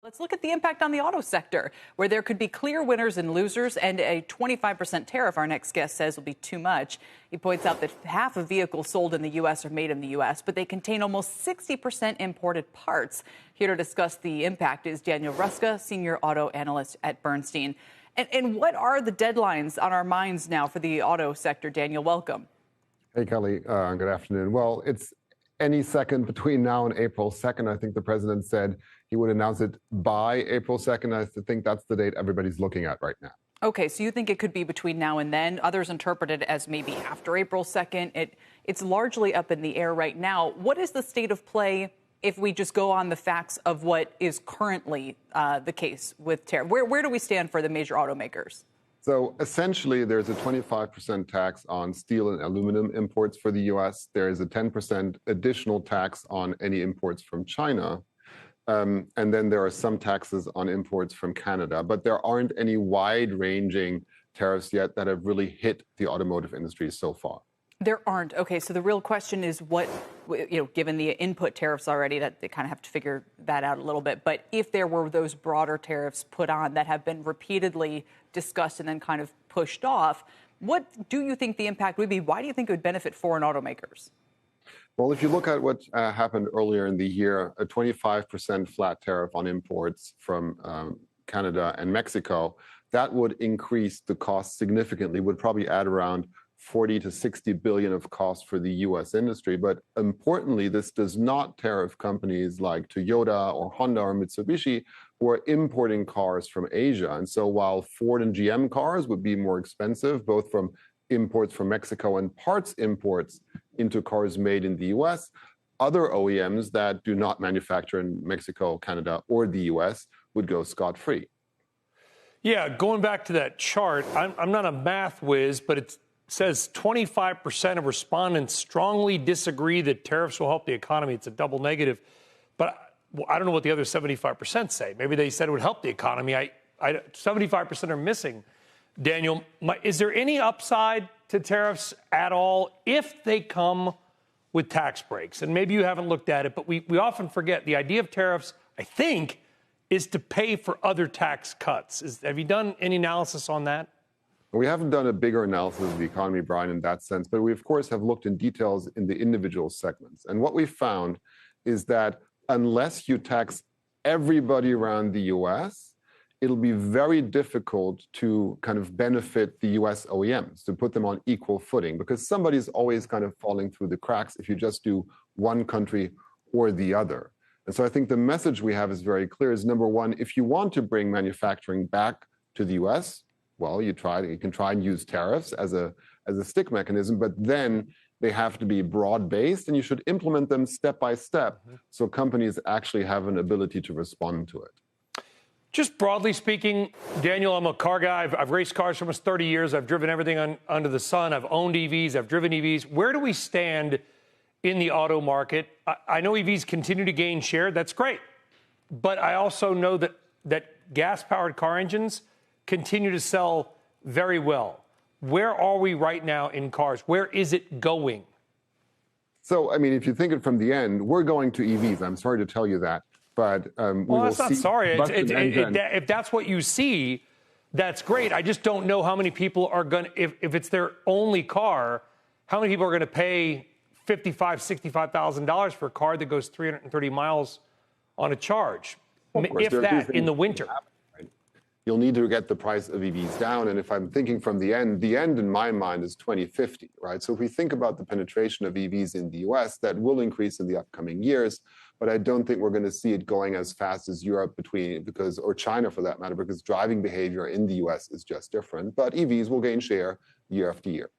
Let's look at the impact on the auto sector, where there could be clear winners and losers, and a 25% tariff, our next guest says, will be too much. He points out that half of vehicles sold in the U.S. are made in the U.S., but they contain almost 60% imported parts. Here to discuss the impact is Daniel Roeska, senior auto analyst at Bernstein. And what are the deadlines on our minds now for the auto sector? Daniel, welcome. Hey, Kelly. Good afternoon. Well, it's any second between now and April 2nd. I think the president said he would announce it by April 2nd. I think that's the date everybody's looking at right now. Okay, so you think it could be between now and then. Others interpret it as maybe after April 2nd. It's largely up in the air right now. What is the state of play if we just go on the facts of what is currently the case with tariff? Where do we stand for the major automakers? So essentially, there's a 25% tax on steel and aluminum imports for the U.S. There is a 10% additional tax on any imports from China. And then there are some taxes on imports from Canada. But there aren't any wide-ranging tariffs yet that have really hit the automotive industry so far. There aren't. Okay, so the real question is what, given the input tariffs already, that they kind of have to figure that out a little bit. But if there were those broader tariffs put on that have been repeatedly discussed and then kind of pushed off, what do you think the impact would be? Why do you think it would benefit foreign automakers? Well, if you look at what happened earlier in the year, a 25% flat tariff on imports from Canada and Mexico, that would increase the cost significantly, would probably add around 40 to 60 billion of cost for the U.S. industry. But importantly, this does not tariff companies like Toyota or Honda or Mitsubishi who are importing cars from Asia. And so while Ford and GM cars would be more expensive, both from imports from Mexico and parts imports into cars made in the U.S., other OEMs that do not manufacture in Mexico, Canada, or the U.S. would go scot-free. Yeah, going back to that chart, I'm not a math whiz, but it says 25% of respondents strongly disagree that tariffs will help the economy. It's a double negative. But I don't know what the other 75% say. Maybe they said it would help the economy. 75% are missing. Daniel, is there any upside to tariffs at all if they come with tax breaks? And maybe you haven't looked at it, but we often forget the idea of tariffs, I think, is to pay for other tax cuts. Have you done any analysis on that? We haven't done a bigger analysis of the economy, Brian, in that sense, but we, of course, have looked in details in the individual segments. And what we found is that unless you tax everybody around the U.S., it'll be very difficult to kind of benefit the U.S. OEMs, to put them on equal footing, because somebody's always kind of falling through the cracks if you just do one country or the other. And so I think the message we have is very clear, is number one, if you want to bring manufacturing back to the U.S., well, you can try and use tariffs as a stick mechanism, but then they have to be broad-based, and you should implement them step by step so companies actually have an ability to respond to it. Just broadly speaking, Daniel, I'm a car guy. I've raced cars for almost 30 years. I've driven everything under the sun. I've owned EVs. I've driven EVs. Where do we stand in the auto market? I know EVs continue to gain share. That's great. But I also know that gas-powered car engines continue to sell very well. Where are we right now in cars? Where is it going? So, I mean, if you think it from the end, we're going to EVs. I'm sorry to tell you that. But well, that's not sorry. If that's what you see, that's great. I just don't know how many people are going to, if it's their only car, how many people are going to pay $55,000, $65,000 for a car that goes 330 miles on a charge, if that, in the winter. You'll need to get the price of EVs down. And if I'm thinking from the end in my mind is 2050, right? So if we think about the penetration of EVs in the US, that will increase in the upcoming years. But I don't think we're going to see it going as fast as Europe or China for that matter, because driving behavior in the US is just different. But EVs will gain share year after year.